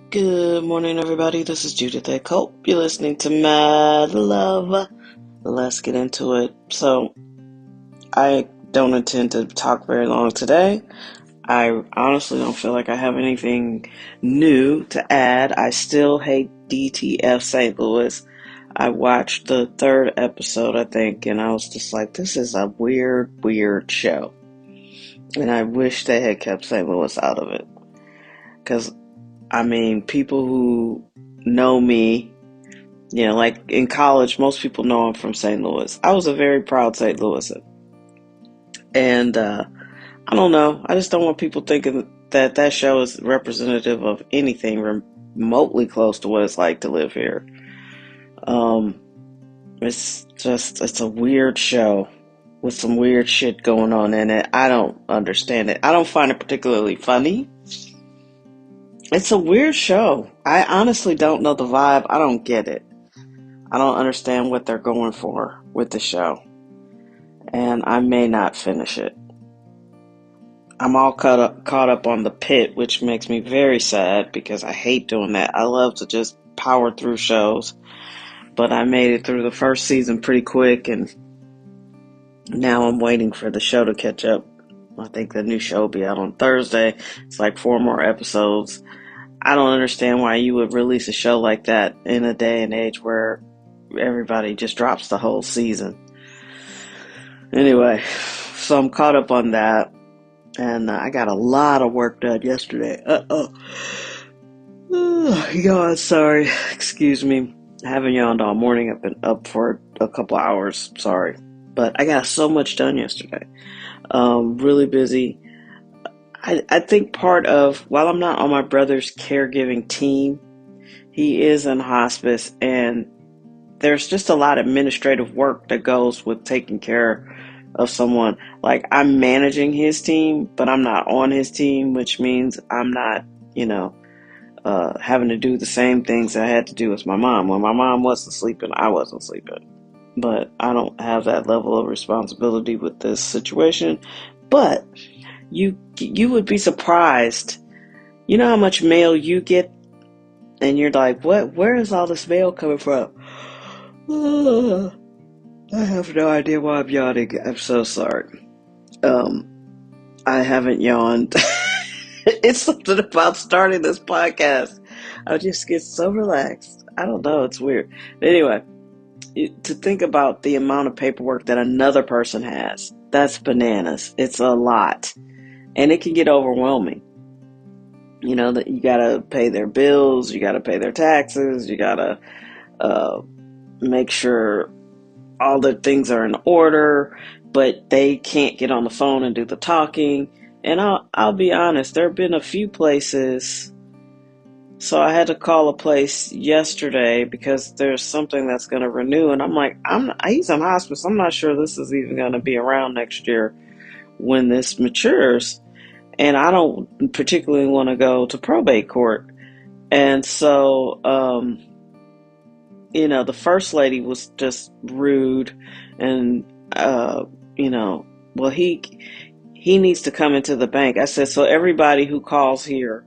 Good morning, everybody. This is Judith A. Cope. You're listening to Mad Love. Let's get into it. So, I don't intend to talk very long today. I honestly don't feel like I have anything new to add. I still hate DTF St. Louis. I watched the third episode, I think, and I was just like, this is a weird show. And I wish they had kept St. Louis out of it. Because, people who know me, like in college, most people know I'm from St. Louis. I was a very proud St. Louisan. And I don't know. I just don't want people thinking that show is representative of anything remotely close to what it's like to live here. Um, it's a weird show with some weird shit going on in it. I don't understand it. I don't find it particularly funny. It's a weird show. I honestly don't know the vibe. I don't get it. I don't understand what they're going for with the show. And I may not finish it. I'm all caught up on The Pit, which makes me very sad because I hate doing that. I love to just power through shows. But I made it through the first season pretty quick, and now I'm waiting for the show to catch up. I think the new show will be out on Thursday. It's like 4 more episodes. I don't understand why you would release a show like that in a day and age where everybody just drops the whole season. Anyway, so I'm caught up on that, and I got a lot of work done yesterday. Yawn, sorry. Excuse me. I haven't yawned all morning. I've been up for a couple hours. Sorry. But I got so much done yesterday. Really busy. I think while I'm not on my brother's caregiving team, he is in hospice, and there's just a lot of administrative work that goes with taking care of someone. Like, I'm managing his team, but I'm not on his team, which means I'm not, having to do the same things I had to do as my mom. When my mom wasn't sleeping, I wasn't sleeping. But I don't have that level of responsibility with this situation. But you would be surprised. You know how much mail you get, and you're like, what? Where is all this mail coming from? I have no idea why I'm yawning. I'm so sorry. Um, I haven't yawned. It's something about starting this podcast. I just get so relaxed. I don't know. It's weird. Anyway, to think about the amount of paperwork that another person has, that's bananas. It's a lot. And it can get overwhelming. You know, that you gotta pay their bills, you gotta pay their taxes, you gotta make sure all the things are in order, but they can't get on the phone and do the talking. And I'll be honest, there have been a few places. So I had to call a place yesterday because there's something that's going to renew, and I'm like, he's in hospice. I'm not sure this is even going to be around next year when this matures, and I don't particularly want to go to probate court. And so, the first lady was just rude, and well, he needs to come into the bank. I said, so everybody who calls here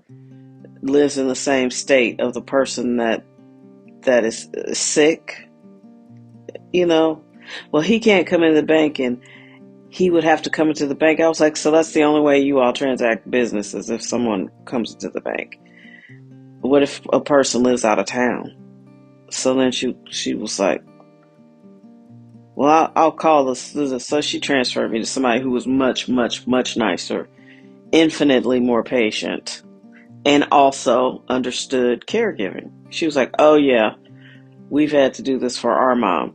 lives in the same state of the person that is sick, Well, he can't come into the bank, and he would have to come into the bank. I was like, so that's the only way you all transact business, is if someone comes into the bank. What if a person lives out of town? So then she was like, well, I'll call this. So she transferred me to somebody who was much, much, much nicer, infinitely more patient, and also understood caregiving. She was like, oh yeah, we've had to do this for our mom.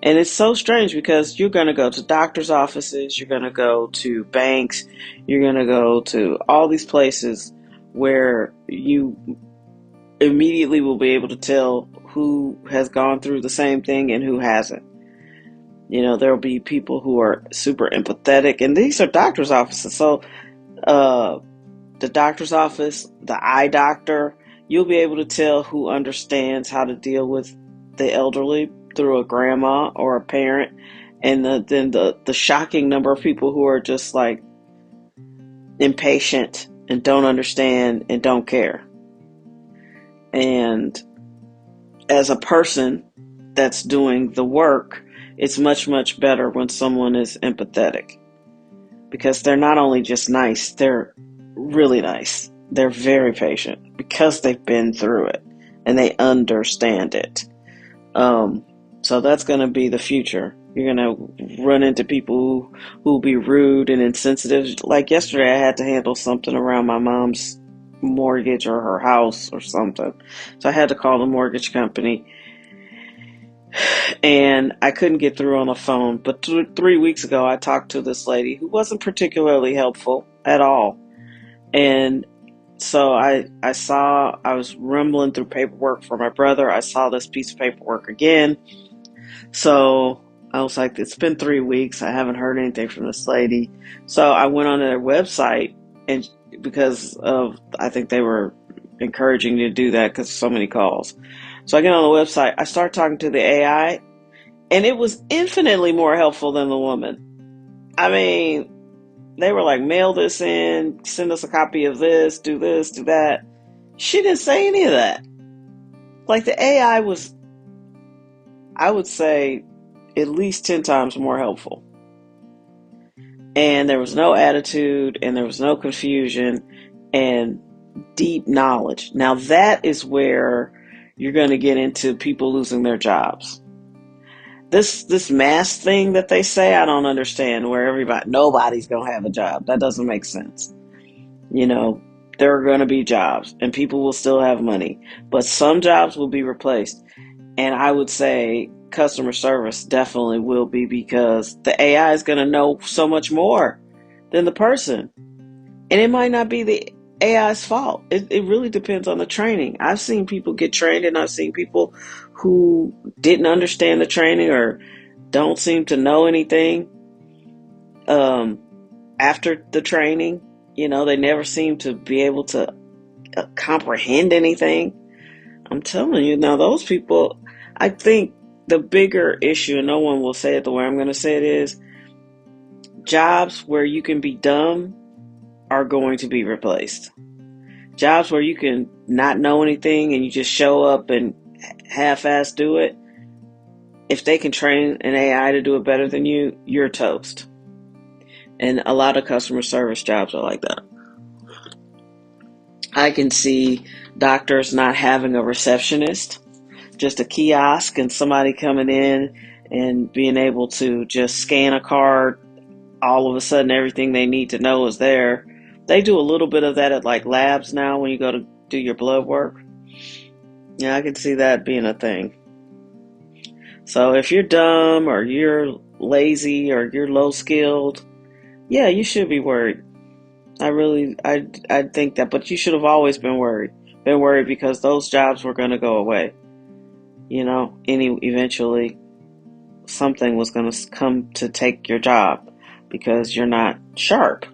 And it's so strange because you're going to go to doctor's offices, you're going to go to banks, you're going to go to all these places where you immediately will be able to tell who has gone through the same thing and who hasn't. There will be people who are super empathetic, and these are doctor's offices. So, the doctor's office, the eye doctor, you'll be able to tell who understands how to deal with the elderly through a grandma or a parent, and then the shocking number of people who are just like impatient and don't understand and don't care. And as a person that's doing the work, it's much, much better when someone is empathetic, because they're not only just nice, they're really nice. They're very patient because they've been through it and they understand it. Um, so that's going to be the future. You're going to run into people who'll be rude and insensitive. Like yesterday, I had to handle something around my mom's mortgage or her house or something. So I had to call the mortgage company, and I couldn't get through on the phone. But 3 weeks ago, I talked to this lady who wasn't particularly helpful at all. And so I was rumbling through paperwork for my brother. I saw this piece of paperwork again. So I was like, it's been 3 weeks. I haven't heard anything from this lady. So I went on their website, and because of, I think they were encouraging me to do that because so many calls. So I get on the website. I start talking to the AI, and it was infinitely more helpful than the woman. I mean, they were like, mail this in, send us a copy of this, do that. She didn't say any of that. Like the AI was, I would say, at least 10 times more helpful. And there was no attitude, and there was no confusion, and deep knowledge. Now that is where you're going to get into people losing their jobs. This mass thing that they say, I don't understand. Where nobody's gonna have a job. That doesn't make sense. You know, there are going to be jobs, and people will still have money, but some jobs will be replaced. And I would say customer service definitely will be, because the AI is going to know so much more than the person. And it might not be the AI's fault. It really depends on the training. I've seen people get trained, and I've seen people who didn't understand the training or don't seem to know anything um, after the training. You know, they never seem to be able to comprehend anything. I'm telling you, now those people, I think the bigger issue, and no one will say it the way I'm going to say it, is jobs where you can be dumb are going to be replaced. Jobs where you can not know anything and you just show up and half-ass do it, if they can train an AI to do it better than you, you're toast. And a lot of customer service jobs are like that. I can see doctors not having a receptionist, just a kiosk and somebody coming in and being able to just scan a card. All of a sudden, everything they need to know is there. They do a little bit of that at like labs now when you go to do your blood work. Yeah, I can see that being a thing. So if you're dumb or you're lazy or you're low skilled, yeah, you should be worried. I think that, but you should have always been worried. Been worried because those jobs were going to go away. You know, eventually something was going to come to take your job because you're not sharp.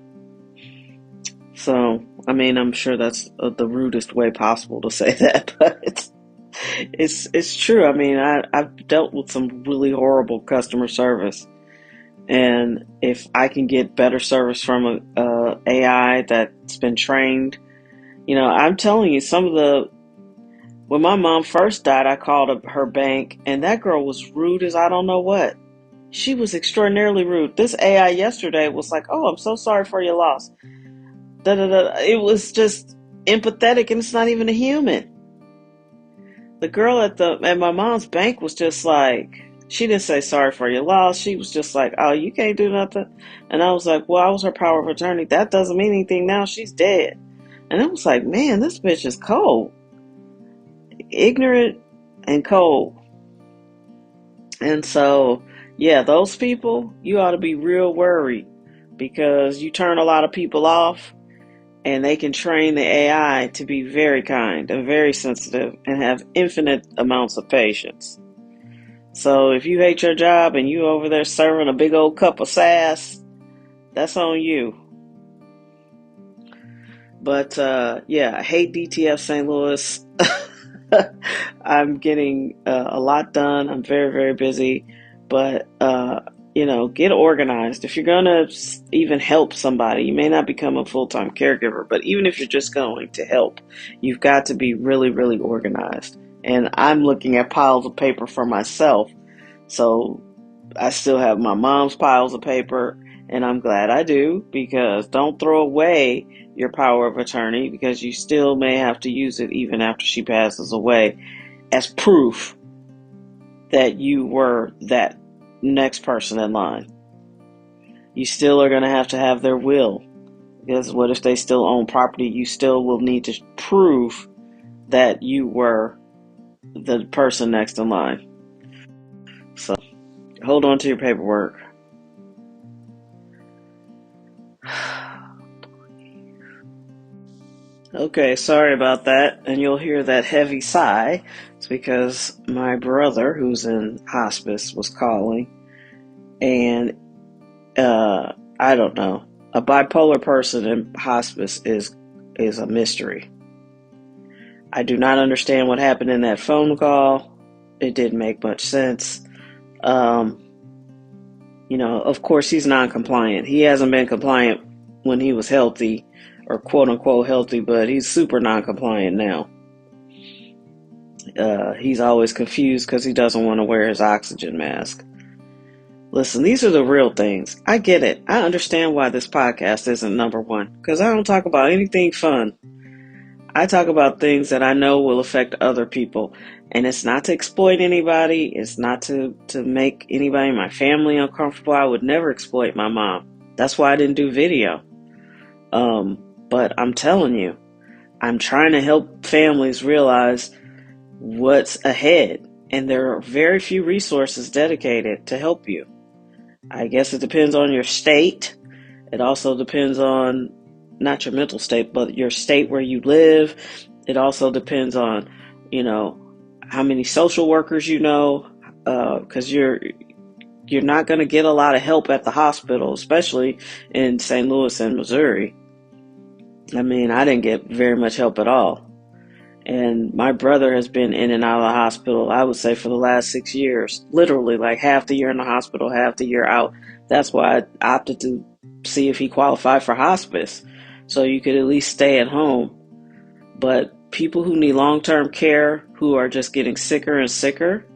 So, I mean, I'm sure that's the rudest way possible to say that, but it's true. I mean, I've dealt with some really horrible customer service, and if I can get better service from a AI that's been trained, you know, I'm telling you, when my mom first died, I called her bank, and that girl was rude as I don't know what. She was extraordinarily rude. This AI yesterday was like, "Oh, I'm so sorry for your loss." Da, da, da. It was just empathetic, and it's not even a human. The girl at my mom's bank was just like, she didn't say sorry for your loss. She was just like, "Oh, you can't do nothing." And I was like, "Well, I was her power of attorney. That doesn't mean anything now. She's dead." And I was like, "Man, this bitch is cold, ignorant, and cold." And so, yeah, those people, you ought to be real worried, because you turn a lot of people off, and they can train the AI to be very kind and very sensitive and have infinite amounts of patience. So if you hate your job and you over there serving a big old cup of sass, that's on you. But yeah, I hate DTF St. Louis. I'm getting a lot done. I'm very, very busy. But get organized. If you're going to even help somebody, you may not become a full-time caregiver, but even if you're just going to help, you've got to be really, really organized. And I'm looking at piles of paper for myself. So I still have my mom's piles of paper, and I'm glad I do, because don't throw away your power of attorney, because you still may have to use it even after she passes away as proof that you were that next person in line. You still are going to have their will, because what if they still own property? You still will need to prove that you were the person next in line. So hold on to your paperwork. Okay, sorry about that, and you'll hear that heavy sigh. It's because my brother, who's in hospice, was calling, and I don't know. A bipolar person in hospice is a mystery. I do not understand what happened in that phone call. It didn't make much sense. Um, of course, he's non-compliant. He hasn't been compliant when he was healthy, or quote unquote healthy, but he's super non-compliant now. He's always confused because he doesn't want to wear his oxygen mask. Listen, these are the real things. I get it. I understand why this podcast isn't number one, because I don't talk about anything fun. I talk about things that I know will affect other people. And it's not to exploit anybody. It's not to make anybody in my family uncomfortable. I would never exploit my mom. That's why I didn't do video. But I'm telling you, I'm trying to help families realize what's ahead. And there are very few resources dedicated to help you. I guess it depends on your state. It also depends on not your mental state, but your state where you live. It also depends on, how many social workers you know, because you're not going to get a lot of help at the hospital, especially in St. Louis and Missouri. I mean, I didn't get very much help at all. And my brother has been in and out of the hospital, I would say, for the last 6 years. Literally, like half the year in the hospital, half the year out. That's why I opted to see if he qualified for hospice, so you could at least stay at home. But people who need long-term care, who are just getting sicker and sicker,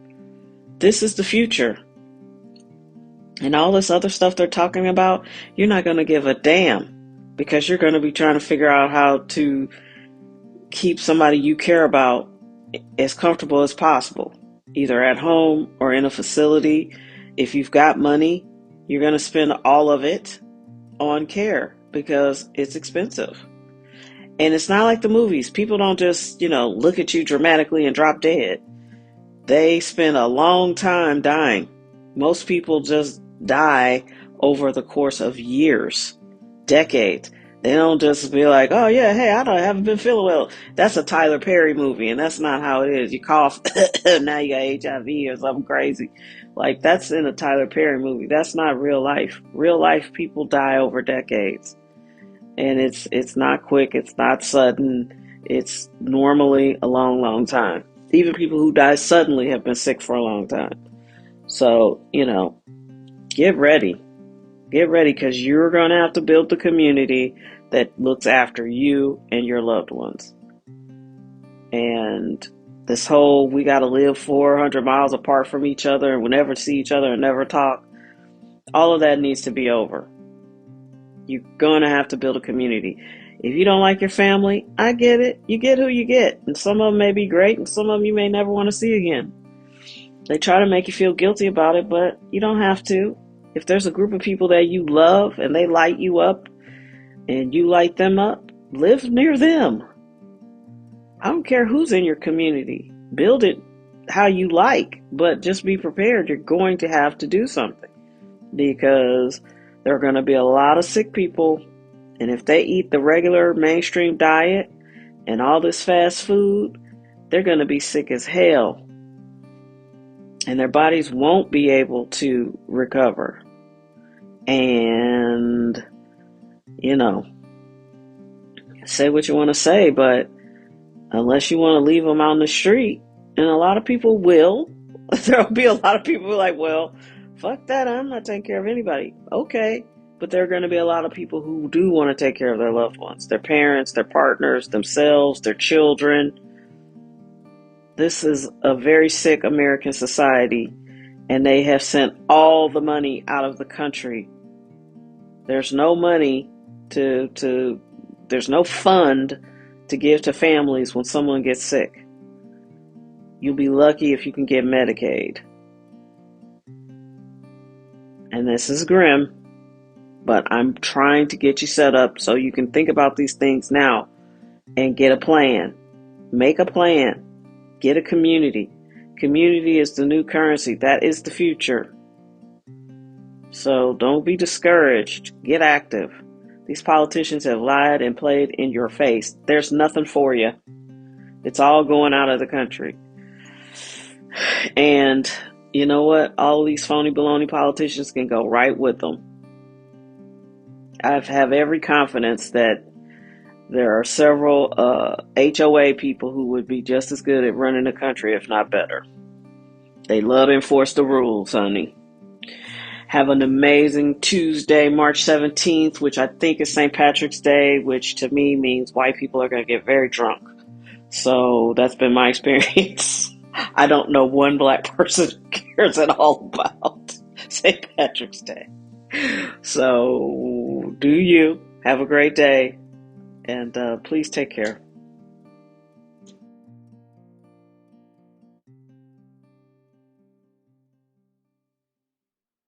this is the future. And all this other stuff they're talking about, you're not going to give a damn, because you're going to be trying to figure out how to keep somebody you care about as comfortable as possible, either at home or in a facility. If you've got money, you're going to spend all of it on care, because it's expensive. And it's not like the movies. People don't just, look at you dramatically and drop dead. They spend a long time dying. Most people just die over the course of years, decades. They don't just be like, oh yeah, hey, I haven't been feeling well. That's a Tyler Perry movie, and that's not how it is. You cough, now you got HIV or something crazy. Like, that's in a Tyler Perry movie. That's not real life. Real life, people die over decades. And it's not quick, it's not sudden. It's normally a long, long time. Even people who die suddenly have been sick for a long time. So, get ready. Get ready, because you're going to have to build the community that looks after you and your loved ones. And this whole, we got to live 400 miles apart from each other and we'll never see each other and never talk, all of that needs to be over. You're going to have to build a community. If you don't like your family, I get it. You get who you get. And some of them may be great, and some of them you may never want to see again. They try to make you feel guilty about it, but you don't have to. If there's a group of people that you love and they light you up and you light them up, live near them. I don't care who's in your community. Build it how you like, but just be prepared. You're going to have to do something, because there are going to be a lot of sick people. And if they eat the regular mainstream diet and all this fast food, they're going to be sick as hell. And their bodies won't be able to recover. And, say what you want to say, but unless you want to leave them out in the street, and a lot of people will, there'll be a lot of people like, well, Fuck that, I'm not taking care of anybody. Okay. But there are going to be a lot of people who do want to take care of their loved ones, their parents, their partners, themselves, their children. This is a very sick American society, and they have sent all the money out of the country. There's no money to there's no fund to give to families when someone gets sick. You'll be lucky if you can get Medicaid. And this is grim, but I'm trying to get you set up so you can think about these things now and get a plan. Make a plan. Get a community. Community is the new currency. That is the future. So don't be discouraged. Get active. These politicians have lied and played in your face. There's nothing for you. It's all going out of the country. And you know what? All these phony baloney politicians can go right with them. I have every confidence that there are several HOA people who would be just as good at running the country, if not better. They love to enforce the rules, honey. Have an amazing Tuesday, March 17th, which I think is St. Patrick's Day, which to me means white people are going to get very drunk. So that's been my experience. I don't know one black person who cares at all about St. Patrick's Day. So do you. Have a great day. And please take care.